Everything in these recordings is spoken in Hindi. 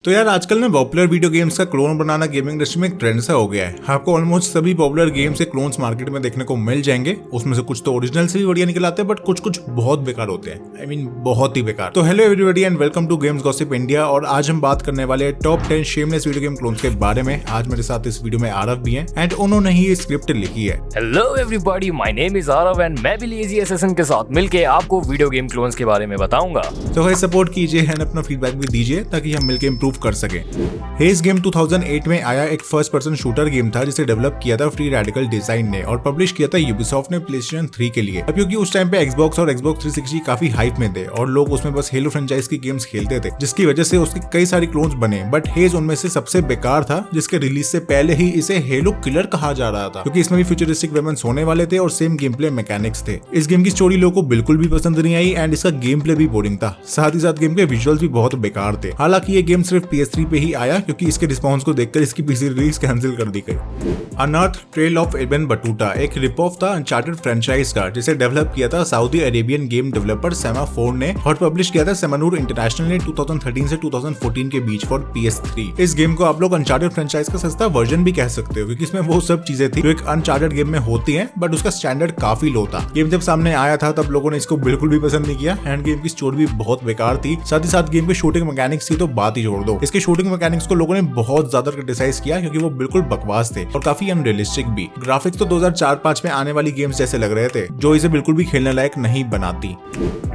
तो यार आजकल ना पॉपुलर वीडियो गेम्स का क्लोन बनाना गेमिंग इंडस्ट्री में एक ट्रेंड सा हो गया है। आपको ऑलमोस्ट सभी पॉपुलर गेम्स के क्लोन्स मार्केट में देखने को मिल जाएंगे। उसमें से कुछ तो ओरिजिनल से भी बढ़िया निकल आते हैं, बट कुछ बहुत बेकार होते हैं। I mean, बहुत ही बेकार। तो hello everybody and welcome to games gossip India. और आज हम बात करने वाले top 10 shameless video game clones के बारे में। आज मेरे साथ इस वीडियो में आरव भी हैं एंड उन्होंने ही ये स्क्रिप्ट लिखी है। Hello everybody, my name is Aarav and मैं भी लेजी असैसिन के साथ मिलके आपको वीडियो गेम क्लोन्स के बारे में बताऊंगा। तो भाई सपोर्ट कीजिए एंड अपना फीडबैक भी दीजिए ताकि हम मिलकर इंप्रूव कर सकें। हेज गेम 2008 में आया एक फर्स्ट पर्सन शूटर गेम था जिसे डेवलप किया था फ्री रेडिकल डिजाइन ने और पब्लिश किया था यूबीसॉफ्ट ने प्लेस्टेशन 3 के लिए। अब क्योंकि उस टाइम पे एक्सबॉक्स और एक्सबॉक्स 360 काफी हाइप में थे और लोग उसमें बस हेलो फ्रेंचाइज की गेम्स खेलते थे, जिसकी वजह से उसके कई सारे क्लोन्स बने। बट हेज उनमें से सबसे बेकार था, जिसके रिलीज से पहले ही इसे हेलो किलर कहा जा रहा था क्योंकि इसमें भी फ्यूचरिस्टिक वेपन्स होने वाले थे और सेम गेम प्ले मैकेनिक्स थे। इस गेम की स्टोरी लोगों को बिल्कुल भी पसंद नहीं आई एंड इसका गेम प्ले भी बोरिंग था। साथ ही साथ गेम के विजुअल्स भी बहुत बेकार थे। हालांकि ये गेम सिर्फ PS3 पे ही आया क्योंकि इसके रिस्पॉन्स को देखकर इसकी पीसी रिलीज कैंसिल कर दी गई। अनअर्थ ट्रेल ऑफ एबन बटूटा एक रिप ऑफ था अनचार्टेड फ्रेंचाइज का, जिसे डेवलप किया था Saudi Arabian game developer semaphore ने और पब्लिश किया था सेमानूर इंटरनेशनल ने 2013 से 2014 के बीच फॉर PS3। इस गेम को आप लोग अनचार्टेड फ्रेंचाइज का सस्ता वर्जन भी कह सकते हो क्योंकि इसमें वो सब चीजें थी जो एक अनचार्टेड गेम में होती हैं, बट उसका स्टैंडर्ड काफी लो था। गेम जब सामने आया था तब लोगों ने इसको बिल्कुल भी पसंद नहीं किया एंड गेम की स्टोरी भी बहुत बेकार थी। साथ ही साथ गेम के शूटिंग मैकेनिक्स की तो बात ही छोड़ दो। इसके शूटिंग मैकेनिक्स को लोगों ने बहुत ज्यादा क्रिटिसाइज किया क्योंकि वो बिल्कुल बकवास थे और काफी अनरियलिस्टिक भी। ग्राफिक्स तो 2004-5 में आने वाली गेम्स जैसे लग रहे थे, जो इसे बिल्कुल भी खेलने लायक नहीं बनाती।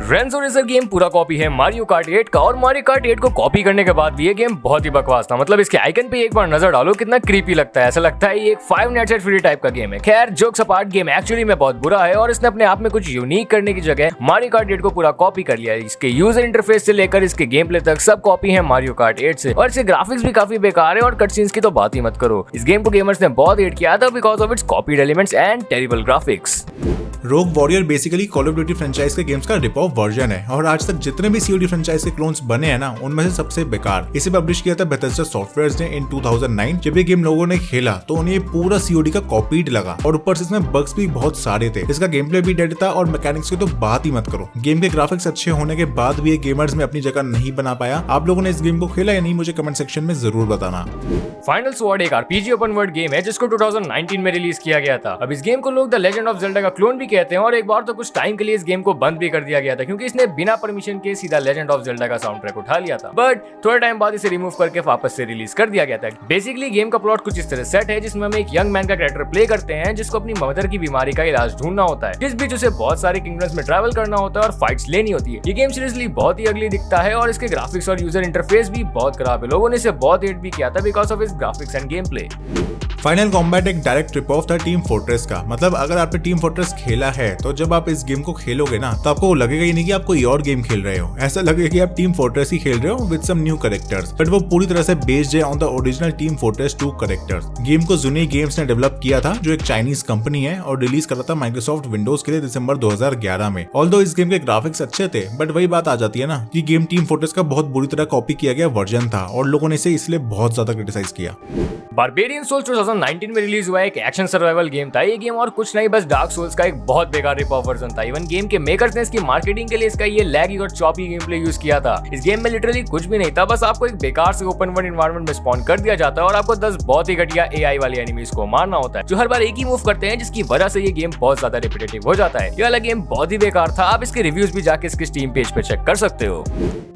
रेंजो रेसर गेम पूरा कॉपी है मारियो कार्ट 8 का और मारियो कार्ट 8 को कॉपी करने के बाद भी ये गेम बहुत ही बकवास था। मतलब इसके आइकन पे एक बार नजर डालो, कितना क्रीपी लगता है। ऐसा लगता है ये एक 5 नाइट्स एट फ्री टाइप का गेम है। खैर जोक्स अपार्ट, गेम एक्चुअली में बहुत बुरा है और इसने अपने आप में कुछ यूनिक करने की जगह मारियो कार्ट 8 को पूरा कॉपी कर लिया है। इसके यूजर इंटरफेस से लेकर इसके गेम प्ले तक सब कॉपी है मारियो कार्ट 8 से और इसके ग्राफिक्स भी काफी बेकार है और कटसीन्स की तो बात ही मत करो। इस गेम को गेमर्स ने बहुत हेट किया था because of its copied elements and terrible graphics. Rogue warrior basically call of duty franchise के गेम्स का रिप ऑफ वर्जन है और आज तक जितने भी COD फ्रेंचाइज के क्लोन्स बने हैं ना, उनमें से सबसे बेकार। इसे पब्लिश किया था बेथेस्डा सॉफ्टवेयर्स ने इन 2009। जब ये गेम लोगों ने खेला तो उन्हें पूरा COD का कॉपीड लगा और ऊपर से इसमें बग्स भी बहुत सारे थे। इसका गेम प्ले भी डेड था और मैकेनिक्स की तो बात ही मत करो। गेम के ग्राफिक्स अच्छे होने के बाद भी ये गेमर्स में अपनी जगह नहीं बना पाया। आप लोगों ने इस गेम को खेला या नहीं, मुझे कमेंट सेक्शन में जरूर बताना। फाइनल स्वॉर्ड एक RPG ओपन वर्ल्ड गेम है जिसको 2019 में रिलीज किया गया था। अब इस गेम को लोग द लेजेंड ऑफ ज़ेल्डा का क्लोन भी कहते हैं और एक बार तो कुछ टाइम के लिए इस गेम को बंद भी कर दिया गया था क्योंकि इसने बिना परमिशन के सीधा लेजेंड ऑफ ज़ेल्डा का साउंड ट्रैक उठा लिया था। बट थोड़े टाइम बाद इसे रिमूव करके वापस से रिलीज कर दिया गया था। बेसिकली गेम का प्लॉट कुछ इस तरह सेट है जिसमें हम एक यंग मैन का कैरेक्टर प्ले करते हैं जिसको अपनी मदर की बीमारी का इलाज ढूंढना होता है। जिस बीच उसे बहुत सारे किंगडम्स में ट्रैवल करना होता है और फाइट्स लेनी होती है। ये गेम सीरियसली बहुत ही अगली दिखता है और इसके ग्राफिक्स और यूजर इंटरफेस भी बहुत खराब है। लोगों ने इसे बहुत हेट भी किया था बिकॉज ऑफ इस graphics end game play. Final combat एक डायरेक्ट रिप ऑफ था टीम फोर्ट्रेस का। मतलब अगर आपने टीम फोर्ट्रेस खेला है तो जब आप इस गेम को खेलोगे ना तो आपको लगेगा ही नहीं कि आप कोई और गेम खेल रहे हो। ऐसा लगेगा कि आप टीम फोर्ट्रेस ही खेल रहे हो with some new characters, but वो पूरी तरह से बेस्ड है on the original Team Fortress 2 characters. Game को जुनी गेम्स ने डेवलप किया था जो एक चाइनीज कंपनी है और रिलीज करा था माइक्रोसॉफ्ट विंडोज के लिए दिसंबर 2011 में। ऑल्दो इस गेम के ग्राफिक्स अच्छे थे, बट वही बात आ जाती है ना कि गेम टीम फोर्ट्रेस का बहुत बुरी तरह कॉपी किया गया वर्जन था और लोगों ने इसे इसलिए बहुत ज्यादा क्रिटिसाइज किया। बारबेरियन सोल्स 2019 में रिलीज हुआ एक एक्शन सर्वाइवल गेम था। ये गेम और कुछ नहीं बस डार्क सोल्स का एक बहुत बेकार रिप ऑफ वर्जन था। इवन गेम के मेकर्स ने इसकी मार्केटिंग के लिए इसका ये लैगी और चॉपी गेम प्ले यूज किया था। इस गेम में लिटरली कुछ भी नहीं था, बस आपको एक बेकार से ओपन वर्ल्ड एनवायरनमेंट में स्पॉन कर दिया जाता है और आपको 10 बहुत ही घटिया AI वाले एनिमीज को मारना होता है जो हर बार एक ही मूव करते हैं, जिसकी वजह से ये गेम बहुत ज्यादा रिपीटेटिव हो जाता है। ये वाला गेम बहुत ही बेकार था। आप इसके रिव्यूज भी जाके इसके स्टीम पेज पे चेक कर सकते हो।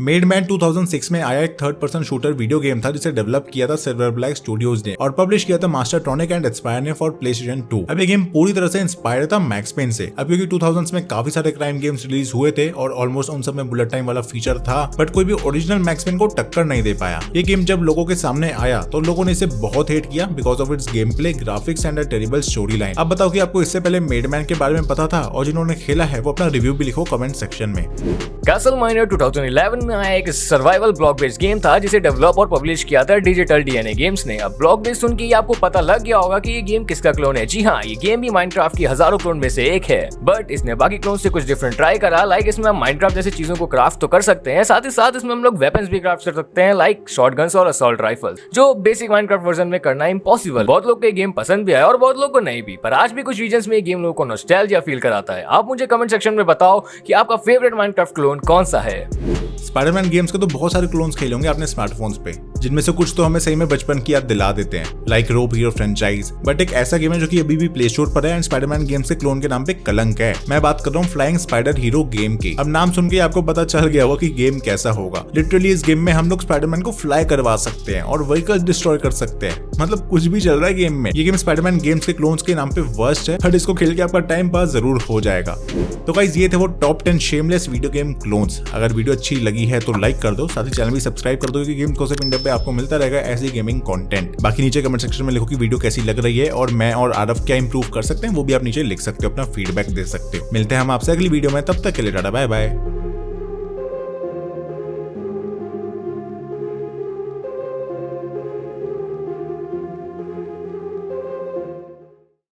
मेडमैन 2006 में आया एक third person shooter video game था जिसे डेवलप किया था सिल्वर ब्लैक स्टूडियोज ने और पब्लिश किया था मास्टरट्रॉनिक एंड एस्पायर ने फॉर प्लेस्टेशन 2। अब ये गेम पूरी तरह से इंस्पायर था मैक्स पेन से। अब क्योंकि 2000s में काफी सारे क्राइम गेम्स रिलीज हुए थे और ऑलमोस्ट उन सब में बुलेट टाइम वाला फीचर था, बट कोई भी ओरिजिनल मैक्स पेन को टक्कर नहीं दे पाया। ये गेम जब लोगों के सामने आया तो लोगों ने इसे बहुत हेट किया because of it's game play, graphics and a terrible story line. अब बताओ कि आपको इससे पहले मेडमैन के बारे में पता था? और जिन्होंने खेला है वो अपना रिव्यू भी लिखो कमेंट सेक्शन में। कैसल माइनर 2011 में आया एक सर्वाइवल ब्लॉक बेस्ड गेम था जिसे डेवलप और पब्लिश किया था डिजिटल DNA गेम्स ने। अब ब्लॉक बेस्ड सुन के आपको पता लग गया होगा कि ये गेम किसका क्लोन है। जी हाँ, ये गेम भी माइनक्राफ्ट की हजारों क्लोन में से एक है, बट इसने बाकी क्लोन से कुछ डिफरेंट ट्राई करा। लाइक इसमें हम माइनक्राफ्ट जैसी चीजों को क्राफ्ट तो कर सकते हैं, साथ ही साथ इसमें हम लोग वेपन्स भी क्राफ्ट कर सकते हैं लाइक शॉटगन्स और असॉल्ट राइफल्स, जो बेसिक माइनक्राफ्ट वर्जन में करना इम्पॉसिबल। बहुत लोग को ये गेम पसंद भी आया और बहुत लोग को नहीं भी, पर आज भी कुछ रीजन्स में ये गेम लोगों को नॉस्टैल्जिया फील कराता है। आप मुझे कमेंट सेक्शन में बताओ कि आपका फेवरेट माइनक्राफ्ट क्लोन कौन सा है। स्पाइडरमैन गेम्स के तो बहुत सारे क्लोन्स खेले होंगे अपने स्मार्टफोन्स पे, जिनमें से कुछ तो हमें सही में बचपन की याद दिला देते हैं, लाइक रोब हीरो फ्रेंचाइज। बट एक ऐसा गेम है जो कि अभी भी प्ले स्टोर पर है एंड स्पाइडरमैन गेम्स के क्लोन के नाम पे कलंक है। मैं बात कर रहा हूँ फ्लाइंग स्पाइडर हीरो गेम की। अब नाम सुन के आपको पता चल गया होगा कि गेम कैसा होगा। लिटरली इस गेम में हम लोग स्पाइडरमैन को फ्लाई करवा सकते हैं और व्हीकल्स डिस्ट्रॉय कर सकते हैं, मतलब कुछ भी चल रहा है गेम में। ये गेम स्पाइडरमैन गेम्स के क्लोन्स के नाम पे वर्स्ट है, बट इसको खेल के आपका टाइम पास जरूर हो जाएगा। तो गाइस ये थे वो top 10 shameless video game clones. अगर वीडियो अच्छी लगी है तो लाइक कर दो, साथ ही चैनल भी सब्सक्राइब कर दो, क्योंकि गेम गोसिप इंडिया पे आपको मिलता रहेगा ऐसी गेमिंग कंटेंट। बाकी नीचे कमेंट सेक्शन में लिखो कि वीडियो कैसी लग रही है और मैं और आरव क्या इंप्रूव कर सकते हैं, वो भी आप नीचे लिख सकते हो, अपना फीडबैक दे सकते हो। मिलते हैं हम आपसे अगली वीडियो में, तब तक के लिए टाटा बाय बाय।